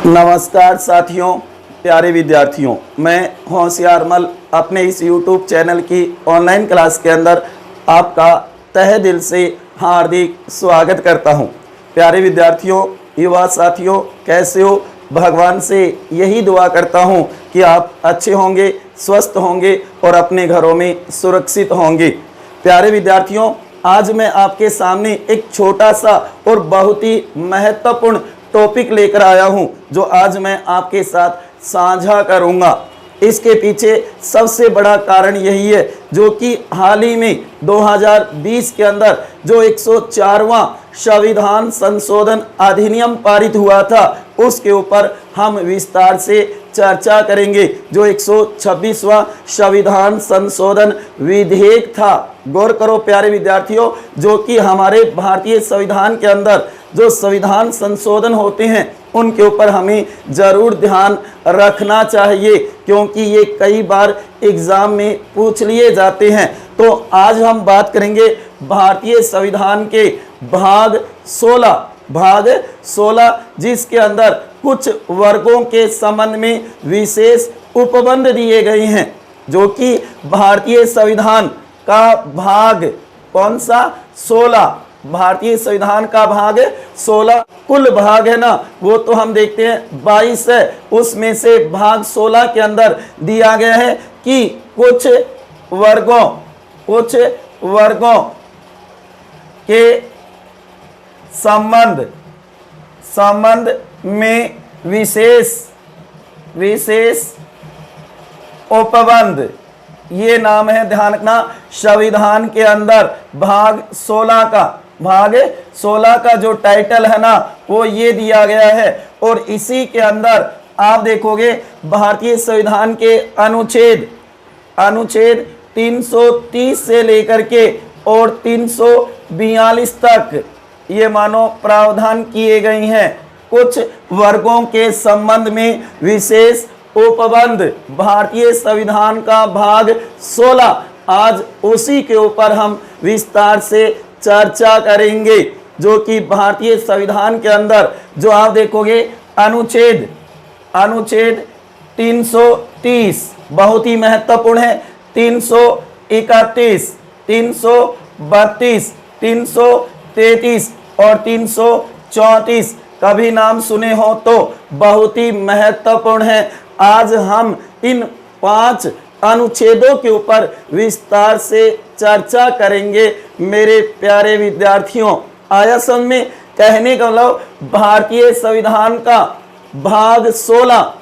नमस्कार साथियों, प्यारे विद्यार्थियों, मैं होशियारमल अपने इस YouTube चैनल की ऑनलाइन क्लास के अंदर आपका तहे दिल से हार्दिक स्वागत करता हूं। प्यारे विद्यार्थियों, युवा साथियों, कैसे हो? भगवान से यही दुआ करता हूं कि आप अच्छे होंगे, स्वस्थ होंगे और अपने घरों में सुरक्षित होंगे। प्यारे विद्यार्थियों, आज मैं आपके सामने एक छोटा सा और बहुत ही महत्वपूर्ण टॉपिक लेकर आया हूं, जो आज मैं आपके साथ साझा करूंगा। इसके पीछे सबसे बड़ा कारण यही है, जो कि हाल ही में 2020 के अंदर जो 104वां संविधान संशोधन अधिनियम पारित हुआ था, उसके ऊपर हम विस्तार से चर्चा करेंगे। जो 126वां संविधान संशोधन विधेयक था, गौर करो प्यारे विद्यार्थियों, जो कि हमारे भारतीय संविधान के अंदर जो संविधान संशोधन होते हैं उनके ऊपर हमें जरूर ध्यान रखना चाहिए, क्योंकि ये कई बार एग्जाम में पूछ लिए जाते हैं। तो आज हम बात करेंगे भारतीय संविधान के भाग 16, जिसके अंदर कुछ वर्गों के संबंध में विशेष उपबंध दिए गए हैं, जो कि भारतीय संविधान का भाग कौन सा? 16। भारतीय संविधान का भाग 16, कुल भाग है ना, वो तो हम देखते हैं 22 है। उसमें से भाग 16 के अंदर दिया गया है कि कुछ वर्गों के संबंध में विशेष उपबंध, ये नाम है, ध्यान रखना, संविधान के अंदर भाग 16 का जो टाइटल है ना, वो ये दिया गया है। और इसी के अंदर आप देखोगे भारतीय संविधान के अनुच्छेद 330 से लेकर के और 342 तक ये मानो प्रावधान किए गए हैं। कुछ वर्गों के संबंध में विशेष उपबंध, भारतीय संविधान का भाग 16, आज उसी के ऊपर हम विस्तार से चर्चा करेंगे। जो कि भारतीय संविधान के अंदर जो आप देखोगे अनुच्छेद 330 बहुत ही महत्वपूर्ण है, 331, 332, 333 और 334 कभी नाम सुने हो तो बहुत ही महत्वपूर्ण है। आज हम इन 5 अनुच्छेदों के ऊपर विस्तार से चर्चा करेंगे। मेरे प्यारे विद्यार्थियों, आया समझ में? कहने का मतलब भारतीय संविधान का भाग 16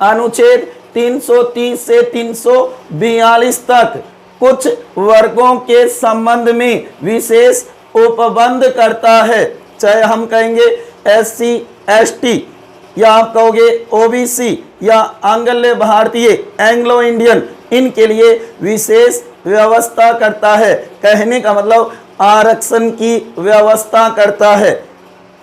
अनुच्छेद 330 से 342 तक कुछ वर्गों के संबंध में विशेष उपबंध करता है। चाहे हम कहेंगे SC ST, या आप कहोगे OBC या आंग्ल भारतीय, एंग्लो इंडियन, इनके लिए विशेष व्यवस्था करता है। कहने का मतलब आरक्षण की व्यवस्था करता है।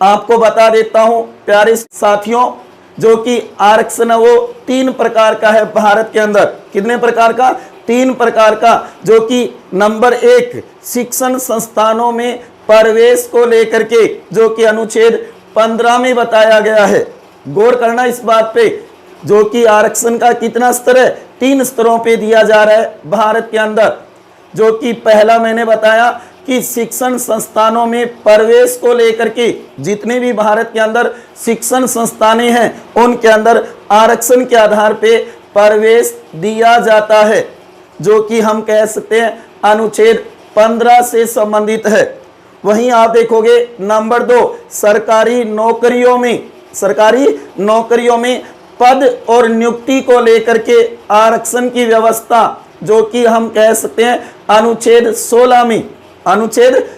आपको बता देता हूं प्यारे साथियों, जो कि आरक्षण वो 3 प्रकार का है भारत के अंदर। कितने प्रकार का? 3 प्रकार का। जो कि नंबर 1, शिक्षण संस्थानों में प्रवेश को लेकर के, जो कि अनुच्छेद 15 में बताया गया है। गौर करना इस बात पे, जो कि आरक्षण का कितना स्तर है? 3 स्तरों पे दिया जा रहा है भारत के अंदर। जो कि पहला मैंने बताया कि शिक्षण संस्थानों में प्रवेश को लेकर के जितने भी भारत के अंदर शिक्षण संस्थानें हैं, उनके अंदर आरक्षण के आधार पे प्रवेश दिया जाता है, जो कि हम कह सकते हैं अनुच्छेद 15 से संबंधित है। वहीं आप देखोगे नंबर 2, सरकारी नौकरियों में पद और नियुक्ति को लेकर के आरक्षण की व्यवस्था, जो कि हम कह सकते हैं अनुच्छेद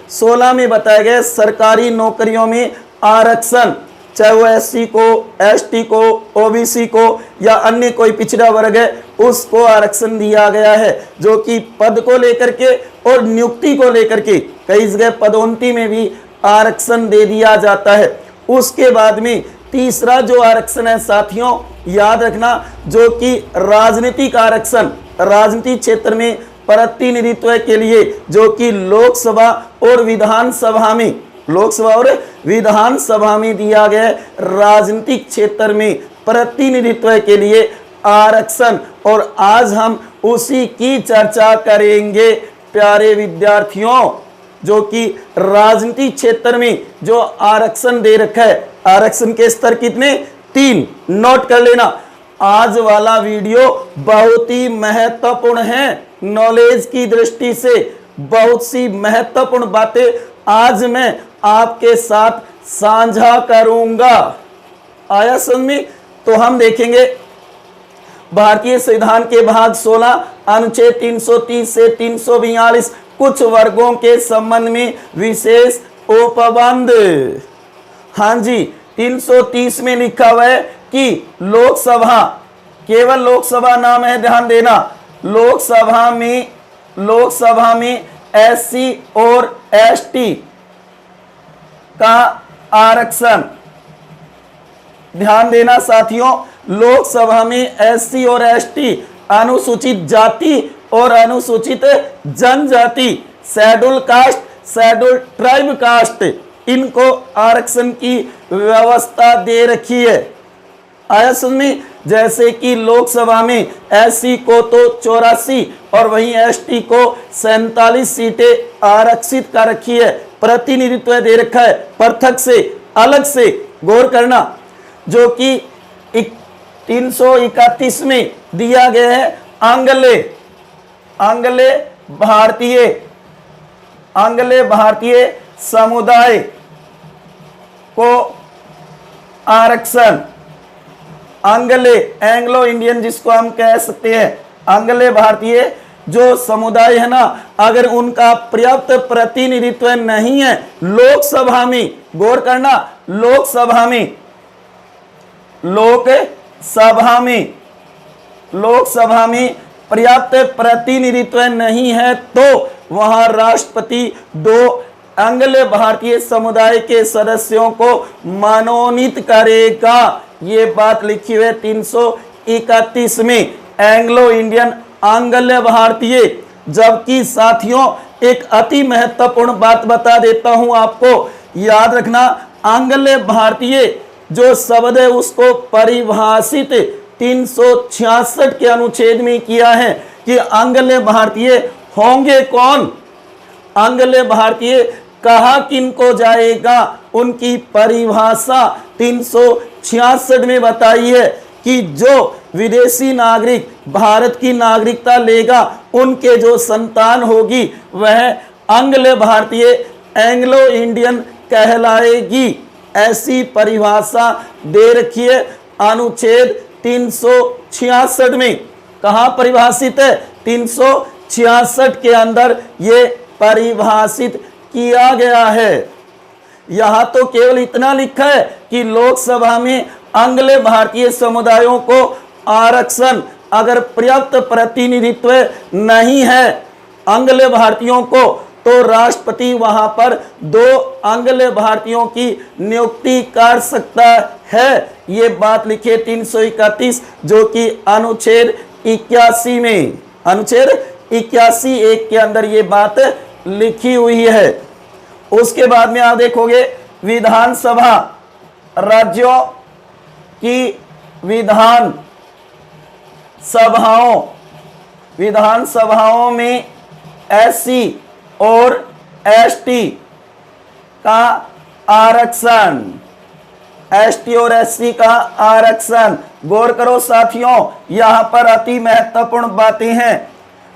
16 में बताया गया सरकारी नौकरियों में आरक्षण, चाहे वो SC को, ST को, OBC को या अन्य कोई पिछड़ा वर्ग है, उसको आरक्षण दिया गया है। जो कि पद को लेकर के और नियुक्ति को लेकर के कई जगह पदोन्नति में भी आरक्षण दे दिया जाता है। उसके बाद में तीसरा जो आरक्षण है साथियों, याद रखना, जो कि राजनीतिक आरक्षण, राजनीतिक क्षेत्र में प्रतिनिधित्व के लिए, जो कि लोकसभा और विधानसभा में लोकसभा और विधानसभा में दिया गया राजनीतिक क्षेत्र में प्रतिनिधित्व के लिए आरक्षण। और आज हम उसी की चर्चा करेंगे प्यारे विद्यार्थियों, जो कि राजनीतिक क्षेत्र में जो आरक्षण दे रखा है। आरक्षण के स्तर कितने? 3। नोट कर लेना। आज वाला वीडियो बहुत ही महत्वपूर्ण है, नॉलेज की दृष्टि से बहुत सी महत्वपूर्ण बातें आज मैं आपके साथ साझा करूंगा। आया समझ में? तो हम देखेंगे भारतीय संविधान के भाग 16 अनुच्छेद 330 से 342 कुछ वर्गों के संबंध में विशेष उपबंध। हाँ जी, 330 में लिखा हुआ है कि लोकसभा, केवल लोकसभा नाम है, ध्यान देना, लोकसभा में एससी और एसटी का आरक्षण। ध्यान देना साथियों, लोकसभा में एससी और एसटी, अनुसूचित जाति और अनुसूचित जनजाति, schedule caste, schedule tribe caste, इनको आरक्षण की व्यवस्था दे रखी है। आया समझ में? जैसे कि लोकसभा में एससी को तो 84 और वहीं एसटी को 47 सीटें आरक्षित कर रखी है, प्रतिनिधित्व दे रखा है पृथक से, अलग से। गौर करना, जो कि 331 में दिया गया है आंग्ले भारतीय समुदाय को आरक्षण। एंग्लो इंडियन जिसको हम कह सकते हैं, आंग्ले भारतीय जो समुदाय है ना, अगर उनका पर्याप्त प्रतिनिधित्व नहीं है लोकसभा में, गौर करना, लोकसभा में पर्याप्त प्रतिनिधित्व नहीं है तो वहां राष्ट्रपति 2 आंग्ल भारतीय समुदाय के सदस्यों को मनोनीत करेगा। ये बात लिखी हुई है 331 में, एंग्लो इंडियन आंग्ल भारतीय। जबकि साथियों एक अति महत्वपूर्ण बात बता देता हूं आपको, याद रखना, आंग्ल भारतीय जो शब्द है उसको परिभाषित 366 के अनुच्छेद में किया है कि आंग्ल भारतीय होंगे कौन। आंग्ल भारतीय कहा किनको जाएगा, उनकी परिभाषा 366 में बताई है कि जो विदेशी नागरिक भारत की नागरिकता लेगा, उनके जो संतान होगी वह आंग्ल भारतीय, एंग्लो इंडियन कहलाएगी। ऐसी परिभाषा दे रखी है अनुच्छेद 366 में। कहाँ परिभाषित है? 366 के अंदर ये परिभाषित किया गया है। यहां तो केवल इतना लिखा है कि लोकसभा में आंग्ल भारतीय समुदायों को आरक्षण, अगर पर्याप्त प्रतिनिधित्व नहीं है आंग्ल भारतीयों को, तो राष्ट्रपति वहां पर 2 आंग्ल भारतीयों की नियुक्ति कर सकता है। ये बात लिखे 331 जो कि अनुच्छेद 81 में, अनुच्छेद 81(1) के अंदर ये बात लिखी हुई है। उसके बाद में आप देखोगे विधानसभा, राज्यों की विधानसभाओं में एससी और एसटी का आरक्षण, एसटी और एससी का आरक्षण। गौर करो साथियों, यहां पर अति महत्वपूर्ण बातें हैं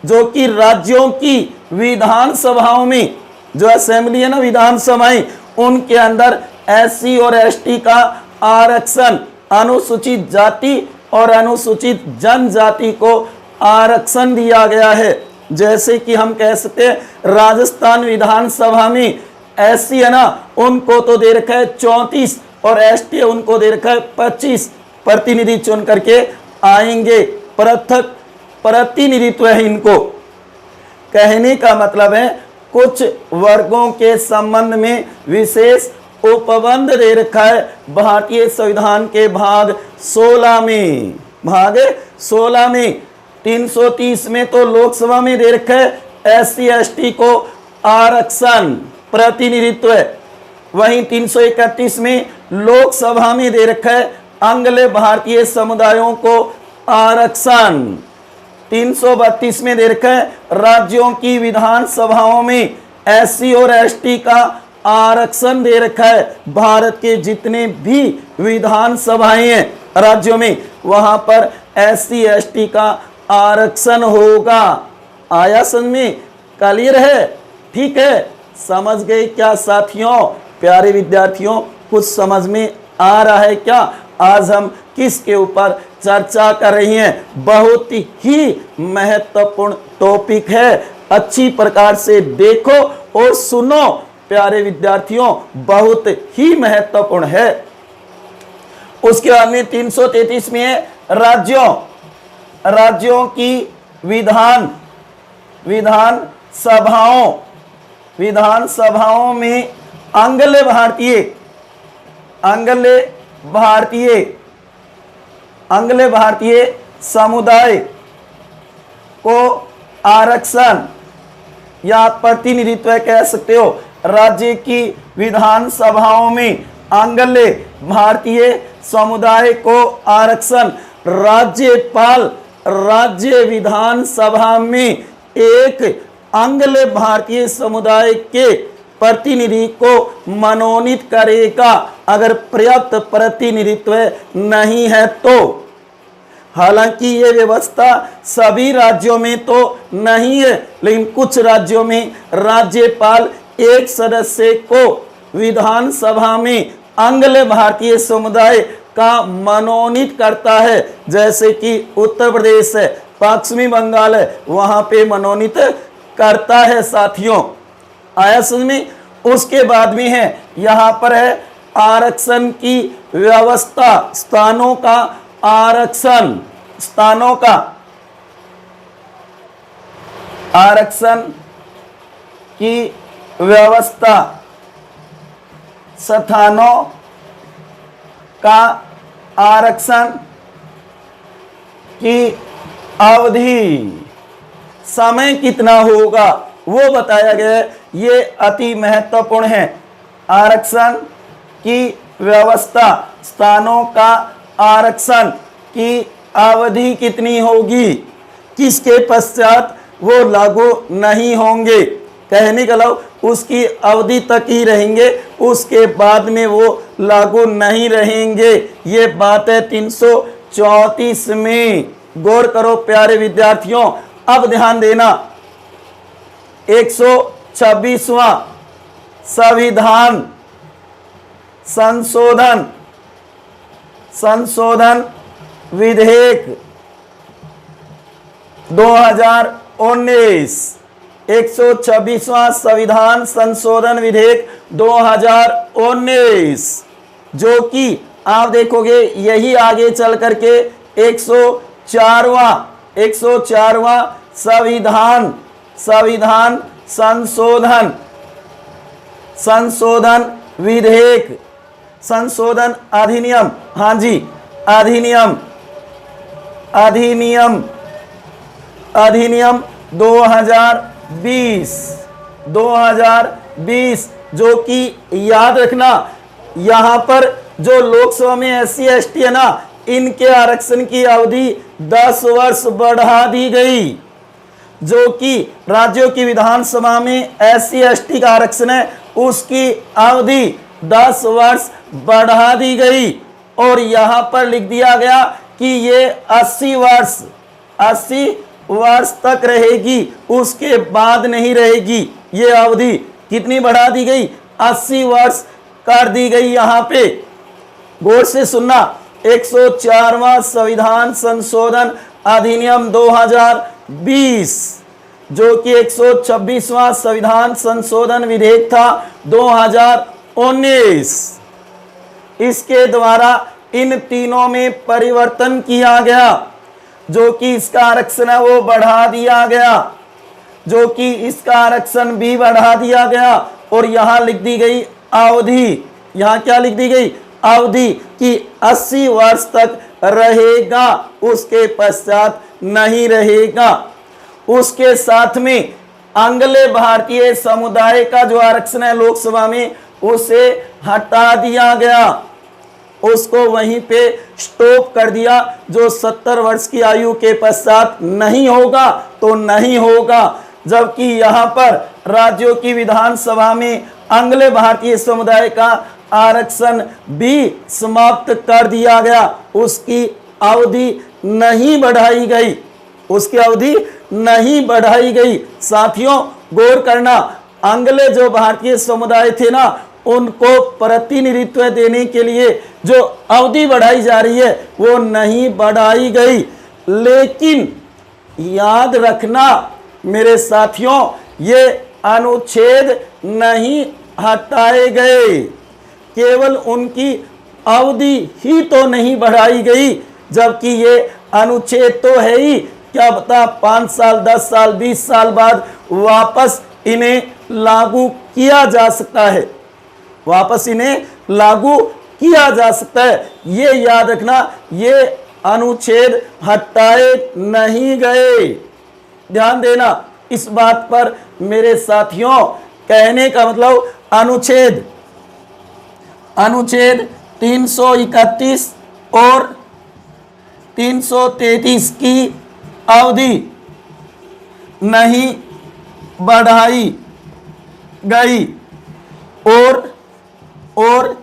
जो कि राज्यों की विधानसभाओं में, जो असेंबली है ना, विधानसभाएं, उनके अंदर एससी और एसटी का आरक्षण, अनुसूचित जाति और अनुसूचित जनजाति को आरक्षण दिया गया है। जैसे कि हम कह सकते हैं राजस्थान विधानसभा में एससी है ना, उनको तो दे रखा है 34 और एसटी उनको दे रखा है 25 प्रतिनिधि चुन करके आएंगे। पृथक प्रतिनिधित्व है इनको। कहने का मतलब है कुछ वर्गों के संबंध में विशेष उपबंध दे रखा है भारतीय संविधान के भाग 16 में। भाग 16 में 330 में तो लोकसभा में दे रखा है एससी एसटी को आरक्षण, प्रतिनिधित्व। वहीं 331 में लोकसभा में दे रखा है आंग्ल भारतीय समुदायों को आरक्षण। 332 में दे रखा है राज्यों की विधानसभाओं में एससी और एसटी का आरक्षण दे रखा है। भारत के जितने भी विधानसभाएं हैं राज्यों में, वहां पर एससी एसटी का आरक्षण होगा। आया समझ में? क्लियर है? ठीक है, समझ गए क्या साथियों? प्यारे विद्यार्थियों, कुछ समझ में आ रहा है क्या? आज हम किसके ऊपर चर्चा कर रही हैं? बहुत ही महत्वपूर्ण टॉपिक है, अच्छी प्रकार से देखो और सुनो प्यारे विद्यार्थियों, बहुत ही महत्वपूर्ण है। उसके बाद में 333 में है राज्यों की विधानसभाओं में आंग्ल भारतीय समुदाय को आरक्षण या प्रतिनिधित्व कह सकते हो। राज्य की विधानसभाओं में आंग्ल भारतीय समुदाय को आरक्षण। राज्यपाल राज्य विधानसभा में एक आंग्ल भारतीय समुदाय के प्रतिनिधि को मनोनीत करेगा अगर पर्याप्त प्रतिनिधित्व नहीं है तो। हालांकि ये व्यवस्था सभी राज्यों में तो नहीं है, लेकिन कुछ राज्यों में राज्यपाल एक सदस्य को विधानसभा में आंग्ल भारतीय समुदाय का मनोनीत करता है। जैसे कि उत्तर प्रदेश है, पश्चिमी बंगाल है, वहां पे मनोनीत करता है साथियों। आया समझ में? उसके बाद में है यहां पर है आरक्षण की व्यवस्था, स्थानों का आरक्षण, स्थानों का आरक्षण की व्यवस्था, स्थानों का आरक्षण की अवधि, समय कितना होगा वो बताया गया है। ये अति महत्वपूर्ण है। आरक्षण की व्यवस्था, स्थानों का आरक्षण की अवधि कितनी होगी, किसके पश्चात वो लागू नहीं होंगे। कहने का मतलब उसकी अवधि तक ही रहेंगे, उसके बाद में वो लागू नहीं रहेंगे। ये बात है 334 में। गौर करो प्यारे विद्यार्थियों। अब ध्यान देना, 126वां संविधान संशोधन विधेयक 2019, 126वां संविधान संशोधन विधेयक 2019, जो कि आप देखोगे यही आगे चल करके 104वां संविधान संशोधन विधेयक, संशोधन अधिनियम, हाँ जी अधिनियम 2020, जो कि याद रखना यहां पर जो लोकसभा में एससी एसटी है ना, इनके आरक्षण की अवधि 10 वर्ष बढ़ा दी गई। जो कि राज्यों की विधानसभा में एससी एसटी का आरक्षण है, उसकी अवधि 10 वर्ष बढ़ा दी गई। और यहां पर लिख दिया गया कि ये 80 वर्ष तक रहेगी, उसके बाद नहीं रहेगी। ये अवधि कितनी बढ़ा दी गई? 80 वर्ष कर दी गई। यहां पे गौर से सुनना, 104वां संविधान संशोधन अधिनियम 2020, जो कि 126वां संविधान संशोधन विधेयक था 2019, इसके द्वारा इन तीनों में परिवर्तन किया गया। जो कि इसका आरक्षण है वो बढ़ा दिया गया, जो कि इसका आरक्षण भी बढ़ा दिया गया। और यहां लिख दी गई अवधि, यहां क्या लिख दी गई? अवधि कि 80 वर्ष तक रहेगा, उसके पश्चात नहीं रहेगा। उसके साथ में आंग्ल भारतीय समुदाय का जो आरक्षण है लोकसभा में, उसे हटा दिया गया, उसको वहीं पे स्टॉप कर दिया। जो 70 वर्ष की आयु के पश्चात नहीं होगा तो नहीं होगा। जबकि यहाँ पर राज्यों की विधानसभा में अंग्ल भारतीय समुदाय का आरक्षण भी समाप्त कर दिया गया, उसकी अवधि नहीं बढ़ाई गई, उसकी अवधि नहीं बढ़ाई गई। साथियों गौर करना, अंग्ले जो भारतीय समुदाय थे ना, उनको प्रतिनिधित्व देने के लिए जो अवधि बढ़ाई जा रही है वो नहीं बढ़ाई गई। लेकिन याद रखना मेरे साथियों, ये अनुच्छेद नहीं हटाए गए, केवल उनकी अवधि ही तो नहीं बढ़ाई गई। जबकि ये अनुच्छेद तो है ही, क्या पता 5 साल 10 साल 20 साल बाद वापस इन्हें लागू किया जा सकता है, वापस इन्हें लागू किया जा सकता है। ये याद रखना, ये अनुच्छेद हटाए नहीं गए। ध्यान देना इस बात पर मेरे साथियों। कहने का मतलब अनुच्छेद 331 और 333 की अवधि नहीं बढ़ाई गई और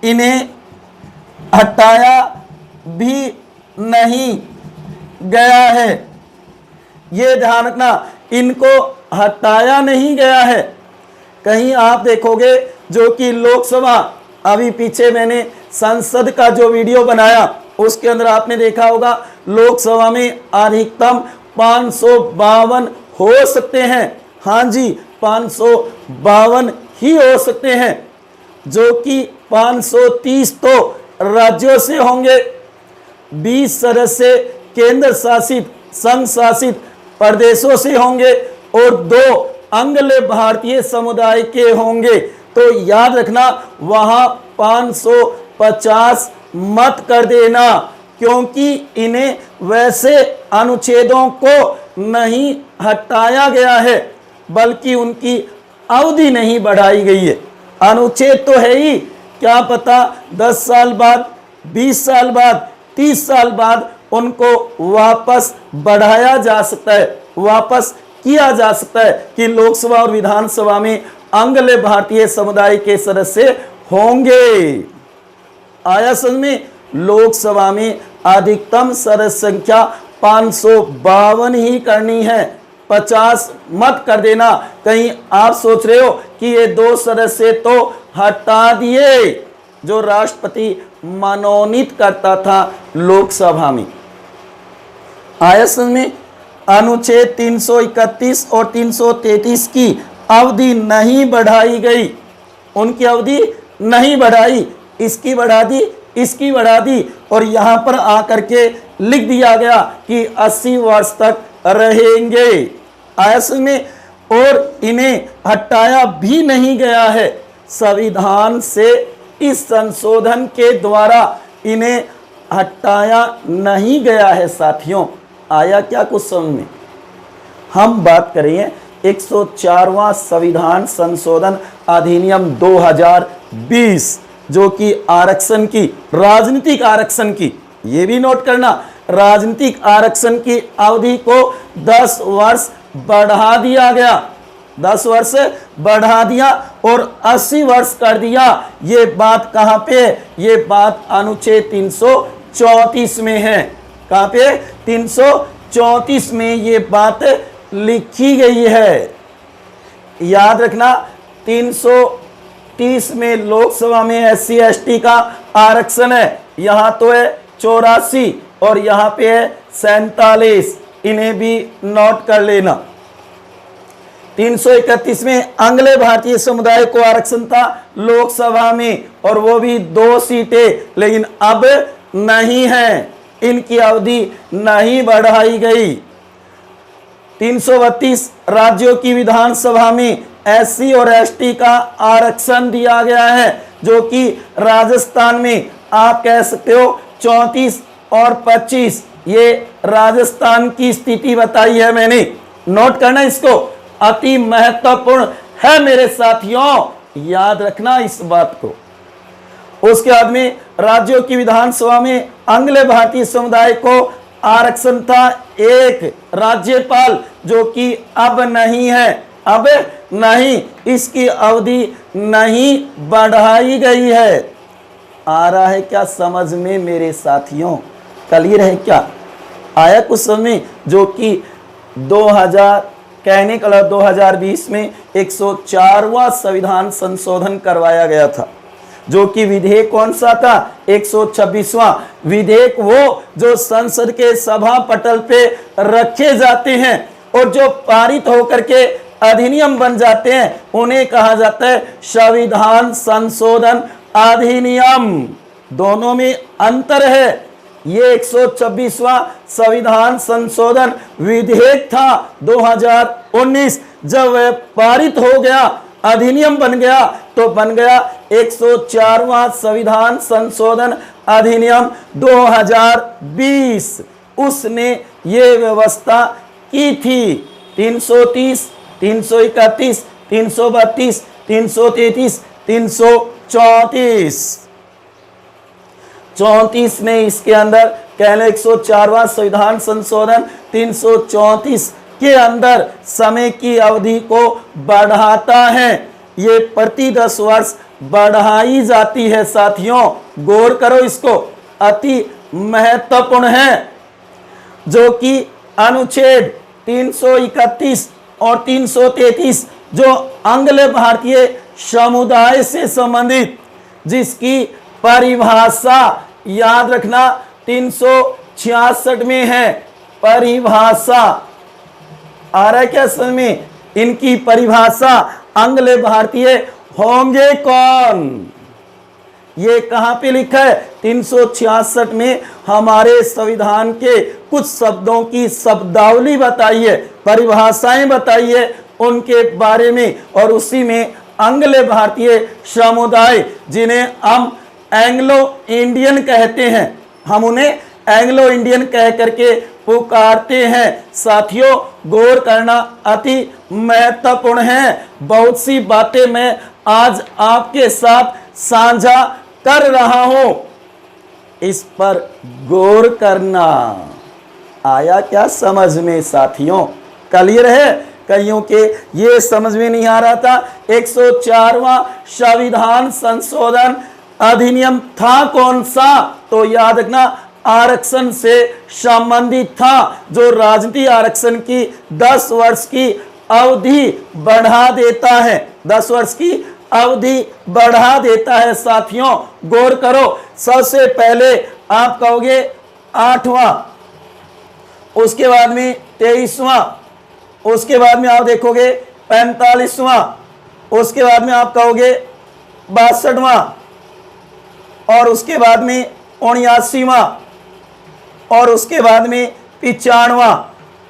इन्हें हटाया भी नहीं गया है। ये ध्यान रखना, इनको हटाया नहीं गया है। कहीं आप देखोगे जो कि लोकसभा, अभी पीछे मैंने संसद का जो वीडियो बनाया उसके अंदर आपने देखा होगा लोकसभा में अधिकतम 552 हो सकते हैं। हाँ जी, 552 ही हो सकते हैं, जो कि 530 तो राज्यों से होंगे, 20 सदस्य केंद्र शासित संघ शासित प्रदेशों से होंगे और 2 अंग्ल भारतीय समुदाय के होंगे। तो याद रखना वहां 550 मत कर देना, क्योंकि इन्हें वैसे अनुच्छेदों को नहीं हटाया गया है बल्कि उनकी अवधि नहीं बढ़ाई गई है। अनुच्छेद तो है ही, क्या पता 10 साल बाद 20 साल बाद 30 साल बाद उनको वापस बढ़ाया जा सकता है, वापस किया जा सकता है कि लोकसभा और विधानसभा में अंग्ल भारतीय समुदाय के सदस्य होंगे। आया समझ में? लोकसभा में अधिकतम सदस्य संख्या 552 ही करनी है, 50 मत कर देना। कहीं आप सोच रहे हो कि ये 2 सदस्य तो हटा दिए जो राष्ट्रपति मनोनीत करता था लोकसभा में। आया समझ में? अनुच्छेद 331 और 333 की अवधि नहीं बढ़ाई गई, उनकी अवधि नहीं बढ़ाई, इसकी बढ़ा दी, इसकी बढ़ा दी और यहां पर आकर के लिख दिया गया कि 80 वर्ष तक रहेंगे। आया समझ में? और इन्हें हटाया भी नहीं गया है, संविधान से इस संशोधन के द्वारा इन्हें हटाया नहीं गया है। साथियों आया क्या कुछ समझ में? हम बात करें 104वां संविधान संशोधन अधिनियम 2020 जो कि आरक्षण की, राजनीतिक आरक्षण की, ये भी नोट करना, राजनीतिक आरक्षण की अवधि को 10 वर्ष बढ़ा दिया गया, 10 वर्ष बढ़ा दिया और 80 वर्ष कर दिया। ये बात कहाँ पे है? ये बात अनुच्छेद 334 में है। कहाँ पे? 334 में ये बात लिखी गई है। याद रखना 330 में लोकसभा में SC ST का आरक्षण है, यहाँ तो है 84 और यहाँ पे है 47, इन्हें भी नोट कर लेना। 331 में अंग्ल भारतीय समुदाय को आरक्षण था लोकसभा में और वो भी 2 सीटें, लेकिन अब नहीं है, इनकी अवधि नहीं बढ़ाई गई। 332 राज्यों की विधानसभा में SC और ST का आरक्षण दिया गया है, जो कि राजस्थान में आप कह सकते हो 34 और 25, ये राजस्थान की स्थिति बताई है मैंने, नोट करना इसको, अति महत्वपूर्ण है मेरे साथियों। याद रखना इस बात को। उसके बाद में राज्यों की विधानसभा में आंग्ल भारतीय समुदाय को आरक्षण था। एक राज्यपाल जो कि अब नहीं है, अब नहीं, इसकी अवधि नहीं बढ़ाई गई है। आ रहा है क्या समझ में मेरे साथियों? क्लियर है क्या? आया कुछ समय जो कि 2000 कहने का 2020 में 104वां संविधान संशोधन करवाया गया था, जो कि विधेयक कौन सा था? 126वां विधेयक, वो जो संसद के सभा पटल पे रखे जाते हैं और जो पारित होकर के अधिनियम बन जाते हैं, उन्हें कहा जाता है संविधान संशोधन अधिनियम। दोनों में अंतर है। ये 126वां संविधान संशोधन विधेयक था 2019, जब वह पारित हो गया, अधिनियम बन गया, तो बन गया 104वां संविधान संशोधन अधिनियम 2020। उसने ये व्यवस्था की थी 330, 331, 332, 333, 334। 34 ने इसके अंदर कहने 104वां संविधान संशोधन 334 के अंदर समय की अवधि को बढ़ाता है। ये प्रति 10 वर्ष बढ़ाई जाती है। साथियों गौर करो, इसको अति महत्वपूर्ण है, जो कि अनुच्छेद 331 और 333 जो आंग्ल भारतीय समुदाय से संबंधित, जिसकी परिभाषा याद रखना 366 में है। परिभाषा आ रहा है क्या समझ में? इनकी परिभाषा आंग्ल भारतीय होंगे कौन? ये कहां पे लिखा है? 366 में हमारे संविधान के कुछ शब्दों की शब्दावली बताइए, परिभाषाएं बताइए उनके बारे में, और उसी में आंग्ल भारतीय समुदाय, जिन्हें हम एंग्लो इंडियन कहते हैं, हम उन्हें एंग्लो इंडियन कह करके पुकारते हैं। साथियों गौर करना अति महत्वपूर्ण है। बहुत सी बातें मैं आज आपके साथ साझा कर रहा हूं, इस पर गौर करना। आया क्या समझ में साथियों? क्लियर है? कईयों के ये समझ में नहीं आ रहा था। 104वां संविधान संशोधन अधिनियम था कौन सा? तो याद रखना आरक्षण से संबंधित था, जो राजनीतिक आरक्षण की 10 वर्ष की अवधि बढ़ा देता है। 10 वर्ष की अवधि बढ़ा देता है। साथियों गौर करो, सबसे पहले आप कहोगे 8वां, उसके बाद में 23वां, उसके बाद में आप देखोगे 45वां, उसके बाद में आप कहोगे 62वां, और उसके बाद में 79वां, और उसके बाद में 95वां।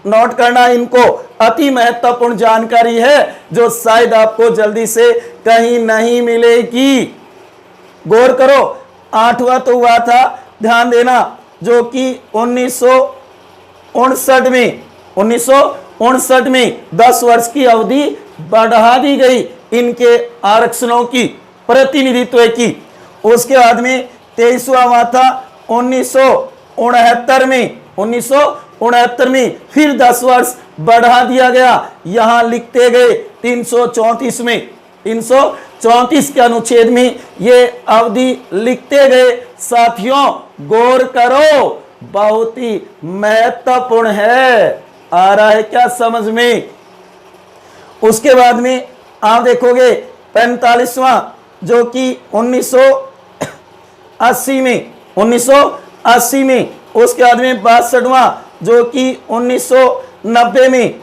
नोट करना, इनको अति महत्वपूर्ण जानकारी है जो शायद आपको जल्दी से कहीं नहीं मिलेगी। गौर करो, 8वां तो हुआ था, ध्यान देना, जो कि 1959 में 10 वर्ष की अवधि बढ़ा दी गई इनके आरक्षणों की, प्रतिनिधित्व की। उसके बाद में 23वां हुआ था 1969 में। 1969 में फिर 10 वर्ष बढ़ा दिया गया, यहां लिखते गए 334 में, 334 के अनुच्छेद में ये अवधि लिखते गए। साथियों गौर करो, बहुत ही महत्वपूर्ण है। आ रहा है क्या समझ में? उसके बाद में आप देखोगे 45वां, जो कि 1980 में, 1980 में। उसके बाद में 62वां, जो कि 1990 में,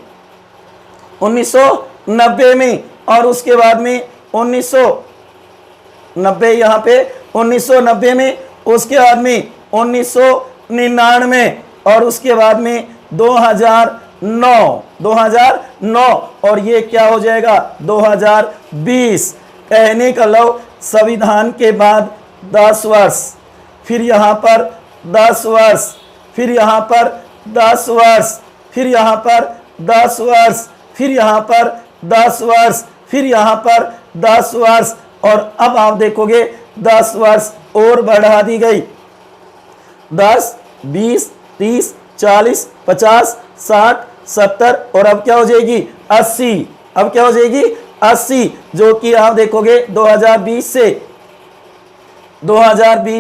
1990 में। और उसके बाद में 1990 यहाँ पे 1990 में, उसके बाद में 1999, और उसके बाद में 2009, और ये क्या हो जाएगा 2020। कहने का लो, संविधान के बाद 10 वर्ष, फिर यहाँ पर 10 वर्ष, फिर यहाँ पर 10 वर्ष, फिर यहाँ पर 10 वर्ष, फिर यहाँ पर 10 वर्ष, फिर यहाँ पर 10 वर्ष, और अब आप देखोगे 10 वर्ष और बढ़ा दी गई, 10, 20, 30, 40, 50, 60, 70 और अब क्या हो जाएगी 80। अब क्या हो जाएगी 80, जो कि आप देखोगे 2020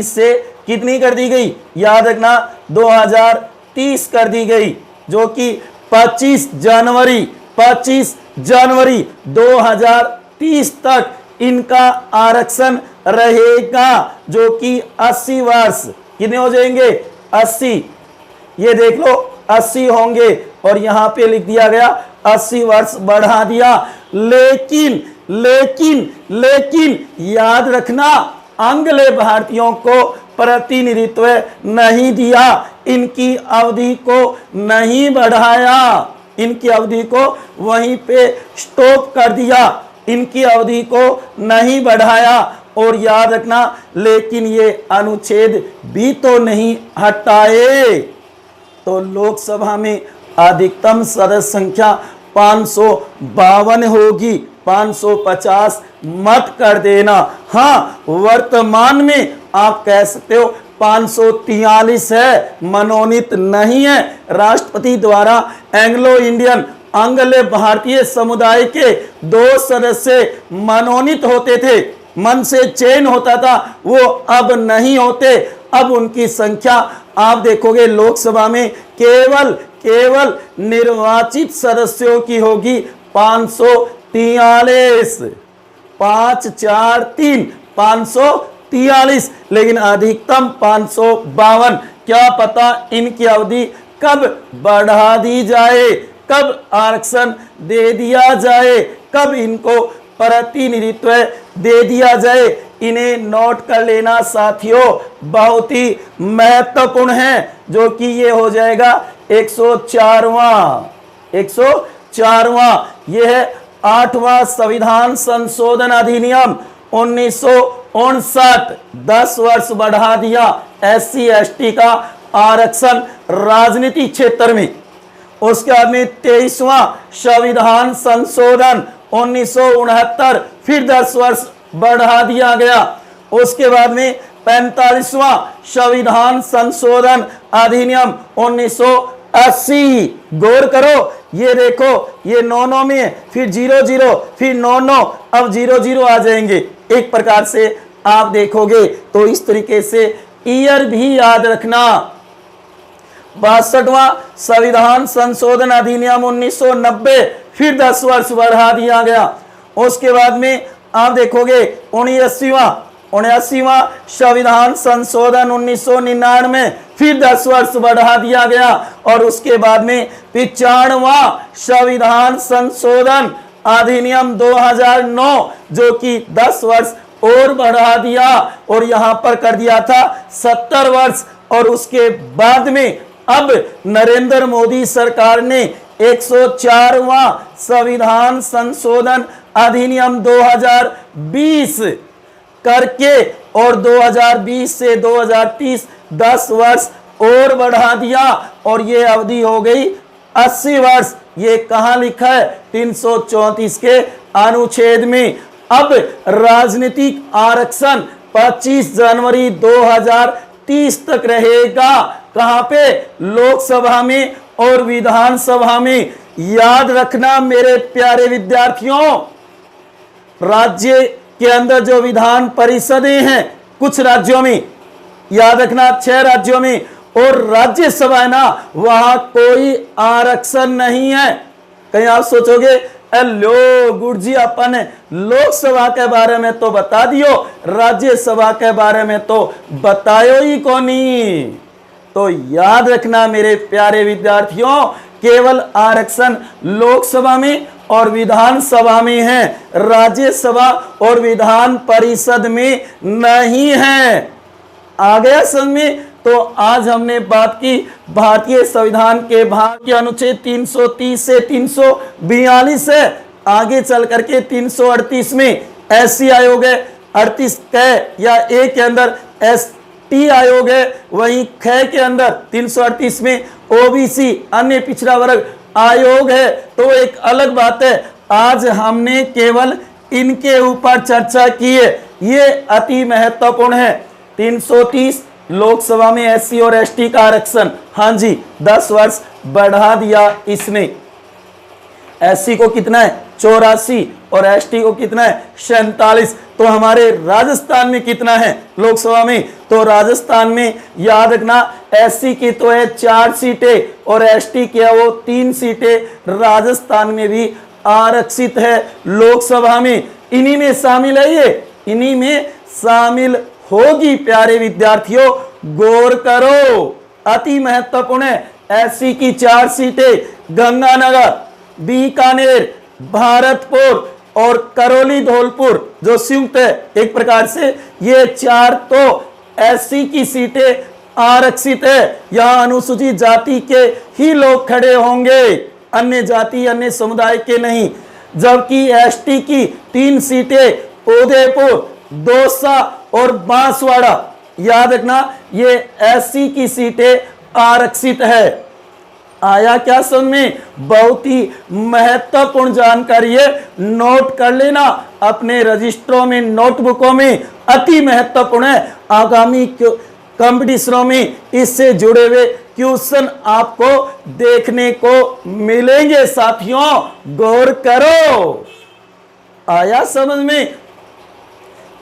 से कितनी कर दी गई, याद रखना 2030 कर दी गई, जो कि 25 जनवरी 2030 तक इनका आरक्षण रहेगा, जो कि 80 वर्ष कितने हो जाएंगे 80, ये देख लो 80 होंगे, और यहां पे लिख दिया गया 80 वर्ष बढ़ा दिया। लेकिन याद रखना आंग्ले भारतीयों को प्रतिनिधित्व नहीं दिया, इनकी अवधि को नहीं बढ़ाया, इनकी अवधि को वहीं पे स्टॉप कर दिया, इनकी अवधि को नहीं बढ़ाया। और याद रखना लेकिन ये अनुच्छेद भी तो नहीं हटाए। तो लोकसभा में अधिकतम सदस्य संख्या 552 होगी, 550 मत कर देना। हाँ, वर्तमान में आप कह सकते हो 543 है, मनोनीत नहीं है। राष्ट्रपति द्वारा एंग्लो इंडियन आंग्ल भारतीय समुदाय के 2 सदस्य मनोनीत होते थे, मन से चयन होता था, वो अब नहीं होते। अब उनकी संख्या आप देखोगे लोकसभा में केवल निर्वाचित सदस्यों की होगी 543, 5, 4, 3, 543, लेकिन अधिकतम 552। क्या पता इनकी अवधि कब बढ़ा दी जाए, कब आरक्षण दे दिया जाए, कब इनको प्रतिनिधित्व दे दिया जाए। इन्हें नोट कर लेना साथियों, बहुत ही महत्वपूर्ण है, जो कि ये हो जाएगा 104वां। यह है 8वां संविधान संशोधन अधिनियम 1959, 10 वर्ष बढ़ा दिया SC ST का आरक्षण राजनीतिक क्षेत्र में। उसके बाद में 23वां संविधान संशोधन 1969, फिर 10 वर्ष बढ़ा दिया गया। उसके बाद में 45वां संविधान संशोधन अधिनियम 1980। गौर करो, ये देखो ये 9 में, फिर 00, फिर 9, अब 00 आ जाएंगे। एक प्रकार से आप देखोगे तो इस तरीके से ईयर भी याद रखना। 62वां संविधान संशोधन अधिनियम 1990, फिर 10 वर्ष बढ़ा दिया गया। उसके बाद में आप देखोगे 79वां संविधान संशोधन 1999, फिर 10 वर्ष बढ़ा दिया गया। और उसके बाद में 95वां संविधान संशोधन अधिनियम 2009, जो कि 10 वर्ष और बढ़ा दिया, और यहां पर कर दिया था 70 वर्ष। और उसके बाद में अब नरेंद्र मोदी सरकार ने 104वां संविधान संशोधन अधिनियम 2020 करके और 2020 से 2030 10 वर्ष और बढ़ा दिया, और ये अवधि हो गई 80 वर्ष। ये कहां लिखा है 334 के अनुच्छेद में। अब राजनीतिक आरक्षण 25 जनवरी 2030 तक रहेगा। कहां पे? लोकसभा में और विधानसभा में। याद रखना मेरे प्यारे विद्यार्थियों, राज्य के अंदर जो विधान परिषदें हैं कुछ राज्यों में, याद रखना 6 राज्यों में, और राज्यसभा है ना, वहां कोई आरक्षण नहीं है। कहीं आप सोचोगे लो गुरु जी अपन लोकसभा के बारे में तो बता दियो, राज्यसभा के बारे में तो बतायो ही को नहीं। तो याद रखना मेरे प्यारे विद्यार्थियों, केवल आरक्षण लोकसभा में और विधानसभा में है, राज्यसभा और विधान परिषद में नहीं है। आ गया समझ में? तो आज हमने बात की भारतीय संविधान के भाग के अनुच्छेद 330 से 342 है। आगे चल करके 338 में SC आयोग है, 38 क या ए के अंदर ST आयोग है, वहीं ख के अंदर 338 में OBC अन्य पिछड़ा वर्ग आयोग है। तो एक अलग बात है, आज हमने केवल इनके ऊपर चर्चा की है, ये अति महत्वपूर्ण है। 330 लोकसभा में एससी और एसटी का आरक्षण, हाँ जी 10 वर्ष बढ़ा दिया इसने। एससी को कितना है 84 और एसटी को कितना है 47। तो हमारे राजस्थान में कितना है लोकसभा में, तो राजस्थान में याद रखना एससी की तो है 4 सीटें और एसटी की है वो 3 सीटें राजस्थान में भी आरक्षित है लोकसभा में। इन्हीं में शामिल है, ये इन्हीं में शामिल होगी प्यारे विद्यार्थियों, गौर करो, अति महत्वपूर्ण है। एससी की 4 सीटें गंगानगर, बीकानेर, भारतपुर और करौली धौलपुर जो संयुक्त है एक प्रकार से, ये 4 तो एससी की सीटें आरक्षित है। यहां अनुसूचित जाति के ही लोग खड़े होंगे, अन्य जाति अन्य समुदाय के नहीं। जबकि एसटी की 3 सीटें उदयपुर, दौसा और बांसवाड़ा, याद रखना ये एससी की सीटें आरक्षित है। आया क्या समझ में, बहुत ही महत्वपूर्ण जानकारी है, नोट कर लेना अपने रजिस्टरों में, नोटबुकों में, अति महत्वपूर्ण है। आगामी कंपटीशनों में इससे जुड़े हुए क्वेश्चन आपको देखने को मिलेंगे साथियों, गौर करो। आया समझ में।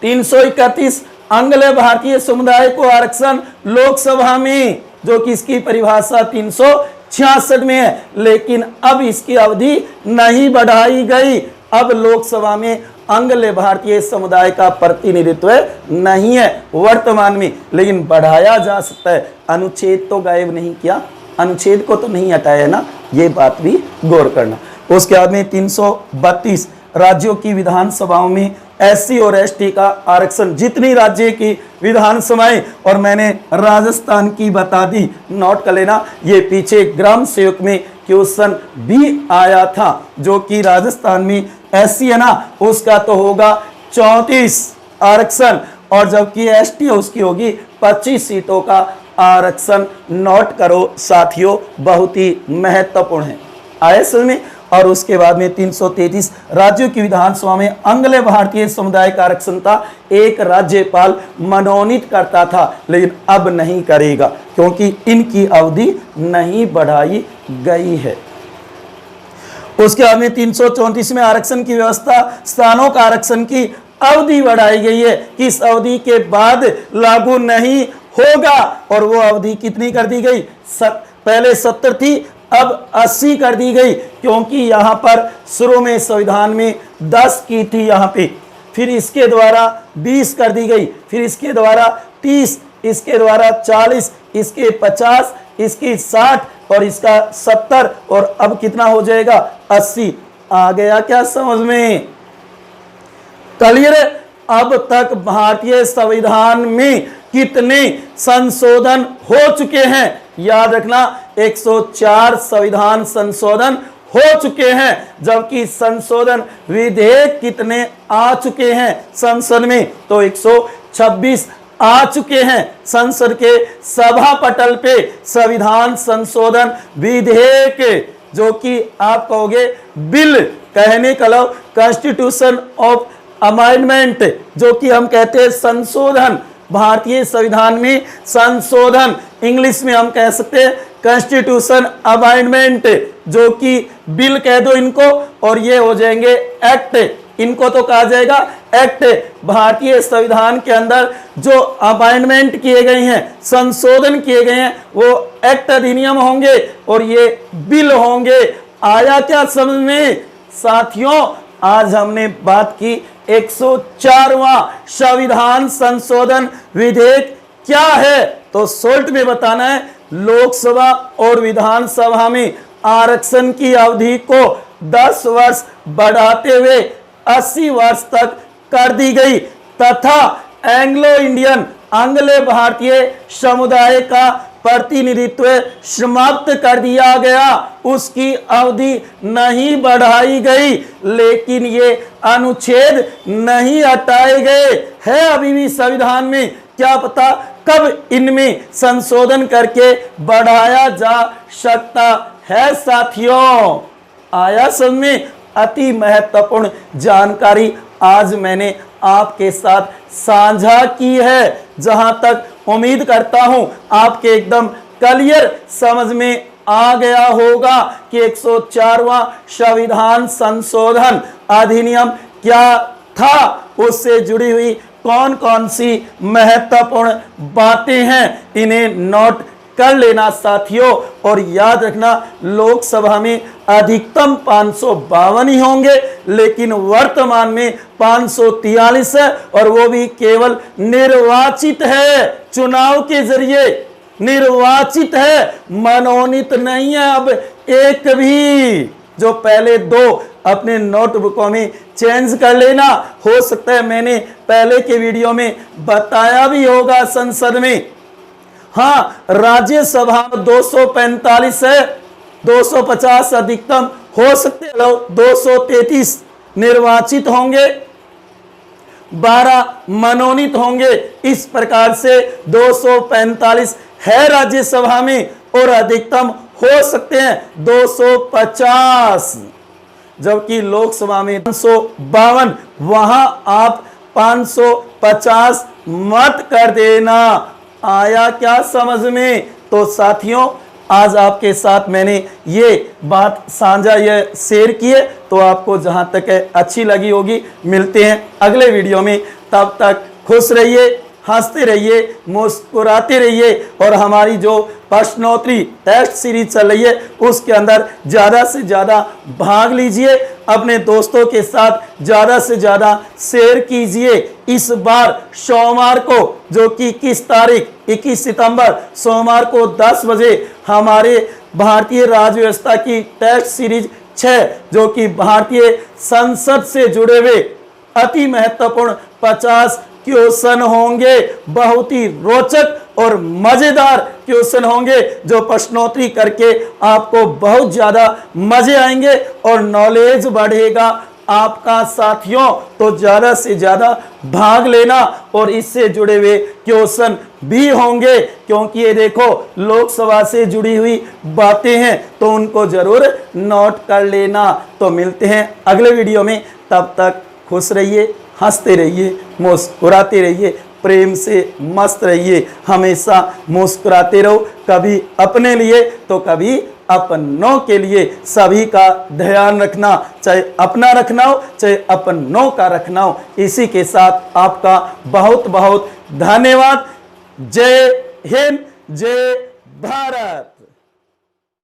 331 आंग्ल भारतीय समुदाय को आरक्षण लोकसभा में, जो कि इसकी परिभाषा 366 में है, लेकिन अब इसकी अवधि नहीं बढ़ाई गई। अब लोकसभा में आंग्ल भारतीय समुदाय का प्रतिनिधित्व नहीं है वर्तमान में, लेकिन बढ़ाया जा सकता है। अनुच्छेद तो गायब नहीं किया, अनुच्छेद को तो नहीं हटाया ना, ये बात भी गौर करना। उसके बाद में 332 राज्यों की विधानसभाओं में एससी और एसटी का आरक्षण। जितनी राज्य की विधानसभाएं, और मैंने राजस्थान की बता दी, नोट कर लेना, ये पीछे ग्राम सेवक में क्वेश्चन भी आया था, जो कि राजस्थान में एससी है ना उसका तो होगा 34 आरक्षण, और जबकि एसटी है उसकी होगी 25 सीटों का आरक्षण। नोट करो साथियों, बहुत ही महत्वपूर्ण है। आए समझ में। और उसके बाद में 333 राज्यों की विधानसभा में आंग्ल भारतीय समुदाय का आरक्षण था। एक राज्यपाल मनोनीत करता था, लेकिन अब नहीं करेगा क्योंकि इनकी अवधि नहीं बढ़ाई गई है। उसके बाद में 334 में आरक्षण की व्यवस्था, स्थानों का आरक्षण की अवधि बढ़ाई गई है कि इस अवधि के बाद लागू नहीं होगा, और वो अवधि कितनी कर दी गई, पहले 70 थी, अब 80 कर दी गई, क्योंकि यहां पर शुरू में संविधान में 10 की थी यहां पे, फिर इसके द्वारा 20 कर दी गई, फिर इसके द्वारा 30, इसके द्वारा 40, इसके 50, इसकी 60 और इसका 70, और अब कितना हो जाएगा 80। आ गया क्या समझ में, क्लियर? अब तक भारतीय संविधान में कितने संशोधन हो चुके हैं, याद रखना 104 संविधान संशोधन हो चुके हैं, जबकि संशोधन विधेयक कितने आ चुके हैं संसद में, तो 126 आ चुके हैं। संसद के सभा पटल पे संविधान संशोधन विधेयक, जो कि आप कहोगे बिल, कहने का लो कॉन्स्टिट्यूशन ऑफ अमेंडमेंट, जो कि हम कहते हैं संशोधन, भारतीय संविधान में संशोधन, इंग्लिश में हम कह सकते हैं कॉन्स्टिट्यूशन अमेंडमेंट, जो कि बिल कह दो इनको, और ये हो जाएंगे एक्ट, इनको तो कहा जाएगा एक्ट। भारतीय संविधान के अंदर जो अमेंडमेंट किए गए हैं, संशोधन किए गए हैं, वो एक्ट अधिनियम होंगे और ये बिल होंगे। आया क्या समझ में साथियों? आज हमने बात की 104वां संविधान संशोधन विधेयक क्या है, तो शॉर्ट में बताना है, लोकसभा और विधानसभा में आरक्षण की अवधि को 10 वर्ष बढ़ाते हुए 80 वर्ष तक कर दी गई, तथा एंग्लो इंडियन आंग्ल भारतीय समुदाय का प्रतिनिधित्व समाप्त कर दिया गया, उसकी अवधि नहीं बढ़ाई गई, लेकिन ये अनुच्छेद नहीं हटाए गए हैं अभी भी संविधान में। क्या पता कब इनमें संशोधन करके बढ़ाया जा सकता है साथियों। आया समझ में, अति महत्वपूर्ण जानकारी आज मैंने आपके साथ साझा की है। जहां तक उम्मीद करता हूं आपके एकदम क्लियर समझ में आ गया होगा कि 104वां संविधान संशोधन अधिनियम क्या था, उससे जुड़ी हुई कौन कौन सी महत्वपूर्ण बातें हैं, इन्हें नोट कर लेना साथियों। और याद रखना, लोकसभा में अधिकतम 552 ही होंगे, लेकिन वर्तमान में 543 है, और वो भी केवल निर्वाचित है, चुनाव के जरिए निर्वाचित है, मनोनीत नहीं है। अब एक भी, जो पहले दो अपने नोटबुकों में चेंज कर लेना, हो सकता है मैंने पहले के वीडियो में बताया भी होगा संसद में। हाँ, राज्यसभा में 245 है, 250 अधिकतम हो सकते हैं, 233 निर्वाचित होंगे, 12 मनोनीत होंगे। इस प्रकार से 245 है राज्यसभा में, और अधिकतम हो सकते हैं 250, जबकि लोकसभा में 552, वहां आप 550 मत कर देना। आया क्या समझ में? तो साथियों, आज आपके साथ मैंने ये बात साझा, ये शेयर की है, तो आपको जहां तक है अच्छी लगी होगी। मिलते हैं अगले वीडियो में, तब तक खुश रहिए, हंसते रहिए, मुस्कुराते रहिए, और हमारी जो प्रश्नोत्तरी टेस्ट सीरीज चल रही है उसके अंदर ज़्यादा से ज़्यादा भाग लीजिए, अपने दोस्तों के साथ ज़्यादा से ज़्यादा शेयर कीजिए। इस बार सोमवार को, जो कि 21 तारीख 21 सितंबर सोमवार को 10 बजे हमारे भारतीय राज्य व्यवस्था की टेस्ट सीरीज 6, जो कि भारतीय संसद से जुड़े हुए अति महत्वपूर्ण 50 क्वेश्चन होंगे। बहुत ही रोचक और मजेदार क्वेश्चन होंगे, जो प्रश्नोत्तरी करके आपको बहुत ज्यादा मजे आएंगे और नॉलेज बढ़ेगा आपका साथियों। तो ज्यादा से ज्यादा भाग लेना, और इससे जुड़े हुए क्वेश्चन भी होंगे, क्योंकि ये देखो लोकसभा से जुड़ी हुई बातें हैं, तो उनको जरूर नोट कर लेना। तो मिलते हैं अगले वीडियो में, तब तक खुश रहिए, हंसते रहिए, मुस्कुराते रहिए, प्रेम से मस्त रहिए, हमेशा मुस्कुराते रहो, कभी अपने लिए तो कभी अपनों के लिए। सभी का ध्यान रखना, चाहे अपना रखना हो चाहे अपनों का रखना हो। इसी के साथ आपका बहुत बहुत धन्यवाद। जय हिंद, जय भारत।